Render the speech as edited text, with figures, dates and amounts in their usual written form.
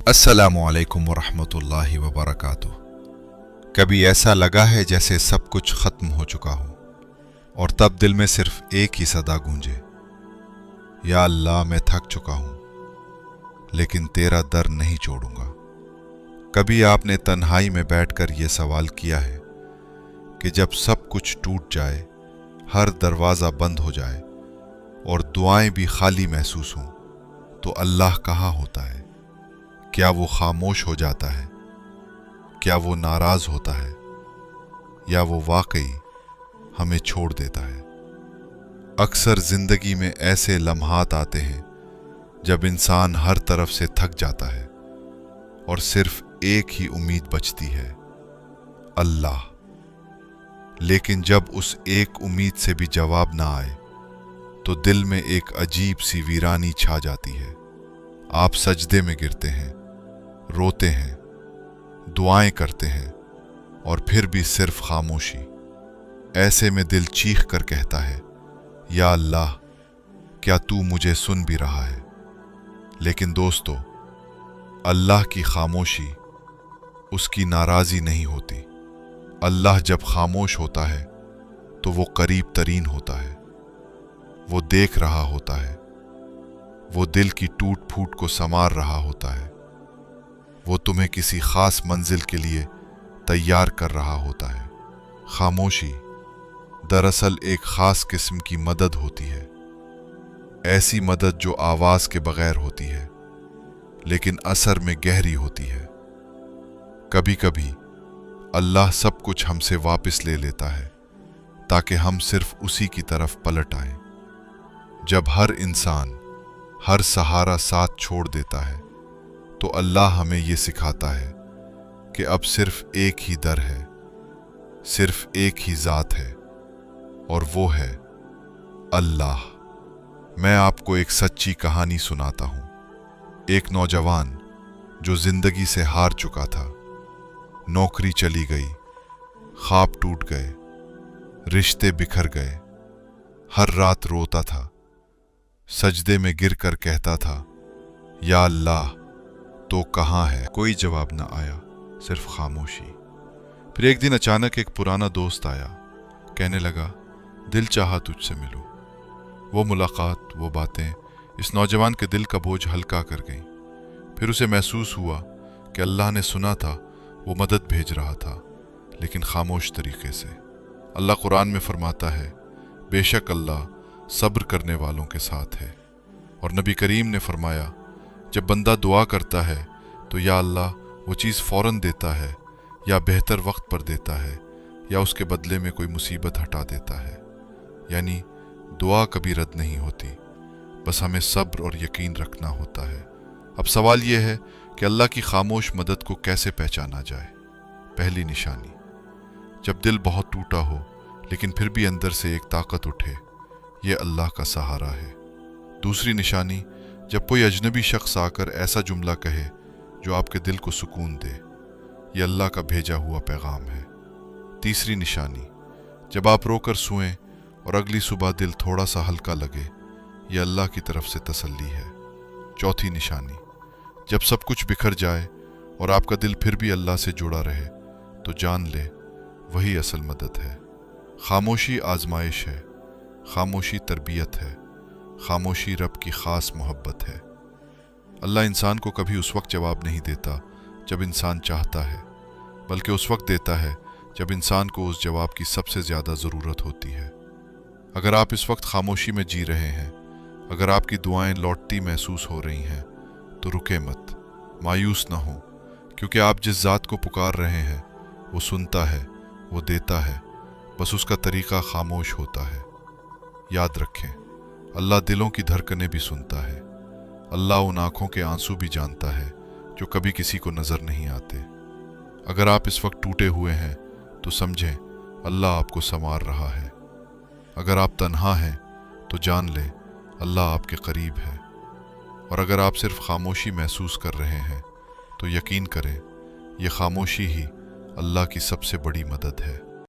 अस्सलामु अलैकुम वरहमतुल्लाहि वबरकातुह। कभी ऐसा लगा है जैसे सब कुछ खत्म हो चुका हो और तब दिल में सिर्फ एक ही सदा गूंजे, या अल्लाह मैं थक चुका हूँ लेकिन तेरा दर नहीं छोड़ूंगा। कभी आपने तन्हाई में बैठकर ये सवाल किया है कि जब सब कुछ टूट जाए, हर दरवाज़ा बंद हो जाए और दुआएं भी खाली महसूस हों, तो अल्लाह कहाँ होता है? क्या वो खामोश हो जाता है? क्या वो नाराज़ होता है? या वो वाकई हमें छोड़ देता है? अक्सर ज़िंदगी में ऐसे लम्हात आते हैं जब इंसान हर तरफ से थक जाता है और सिर्फ एक ही उम्मीद बचती है, अल्लाह। लेकिन जब उस एक उम्मीद से भी जवाब ना आए तो दिल में एक अजीब सी वीरानी छा जाती है। आप सजदे में गिरते हैं, रोते हैं, दुआएं करते हैं और फिर भी सिर्फ खामोशी। ऐसे में दिल चीख कर कहता है, या अल्लाह, क्या तू मुझे सुन भी रहा है? लेकिन दोस्तों, अल्लाह की खामोशी उसकी नाराज़ी नहीं होती। अल्लाह जब खामोश होता है तो वो करीब तरीन होता है। वो देख रहा होता है, वो दिल की टूट फूट को संवार रहा होता है, वो तुम्हें किसी खास मंजिल के लिए तैयार कर रहा होता है। खामोशी दरअसल एक खास किस्म की मदद होती है, ऐसी मदद जो आवाज़ के बगैर होती है लेकिन असर में गहरी होती है। कभी कभी अल्लाह सब कुछ हमसे वापस ले लेता है ताकि हम सिर्फ उसी की तरफ पलट आएं। जब हर इंसान, हर सहारा साथ छोड़ देता है तो अल्लाह हमें ये सिखाता है कि अब सिर्फ एक ही दर है, सिर्फ एक ही ज़ात है और वो है अल्लाह। मैं आपको एक सच्ची कहानी सुनाता हूँ। एक नौजवान जो जिंदगी से हार चुका था, नौकरी चली गई, ख्वाब टूट गए, रिश्ते बिखर गए, हर रात रोता था, सजदे में गिर कर कहता था, या अल्लाह तो कहाँ है? कोई जवाब न आया, सिर्फ खामोशी। फिर एक दिन अचानक एक पुराना दोस्त आया, कहने लगा, दिल चाहा तुझसे मिलूं। वो मुलाकात, वो बातें इस नौजवान के दिल का बोझ हल्का कर गईं। फिर उसे महसूस हुआ कि अल्लाह ने सुना था, वो मदद भेज रहा था, लेकिन खामोश तरीके से। अल्लाह कुरान में फरमाता है, बेशक अल्लाह सब्र करने वालों के साथ है। और नबी करीम ने फरमाया, जब बंदा दुआ करता है तो या अल्लाह वो चीज़ फ़ौरन देता है, या बेहतर वक्त पर देता है, या उसके बदले में कोई मुसीबत हटा देता है। यानी दुआ कभी रद्द नहीं होती, बस हमें सब्र और यकीन रखना होता है। अब सवाल ये है कि अल्लाह की खामोश मदद को कैसे पहचाना जाए। पहली निशानी, जब दिल बहुत टूटा हो लेकिन फिर भी अंदर से एक ताकत उठे, ये अल्लाह का सहारा है। दूसरी निशानी, जब कोई अजनबी शख्स आकर ऐसा जुमला कहे जो आपके दिल को सुकून दे, ये अल्लाह का भेजा हुआ पैगाम है। तीसरी निशानी, जब आप रोकर सोएं और अगली सुबह दिल थोड़ा सा हल्का लगे, ये अल्लाह की तरफ से तसल्ली है। चौथी निशानी, जब सब कुछ बिखर जाए और आपका दिल फिर भी अल्लाह से जुड़ा रहे, तो जान ले वही असल मदद है। खामोशी आजमाइश है, खामोशी तरबियत है, खामोशी रब की ख़ास मोहब्बत है। अल्लाह इंसान को कभी उस वक्त जवाब नहीं देता जब इंसान चाहता है, बल्कि उस वक्त देता है जब इंसान को उस जवाब की सबसे ज़्यादा ज़रूरत होती है। अगर आप इस वक्त खामोशी में जी रहे हैं, अगर आपकी दुआएं लौटती महसूस हो रही हैं, तो रुके मत, मायूस ना हो, क्योंकि आप जिस ज़ात को पुकार रहे हैं वो सुनता है, वो देता है, बस उसका तरीक़ा खामोश होता है। याद रखें, अल्लाह दिलों की धड़कनें भी सुनता है। अल्लाह उन आँखों के आंसू भी जानता है जो कभी किसी को नज़र नहीं आते। अगर आप इस वक्त टूटे हुए हैं तो समझें अल्लाह आपको संवार रहा है। अगर आप तन्हा हैं तो जान लें अल्लाह आपके करीब है। और अगर आप सिर्फ खामोशी महसूस कर रहे हैं तो यकीन करें ये खामोशी ही अल्लाह की सबसे बड़ी मदद है।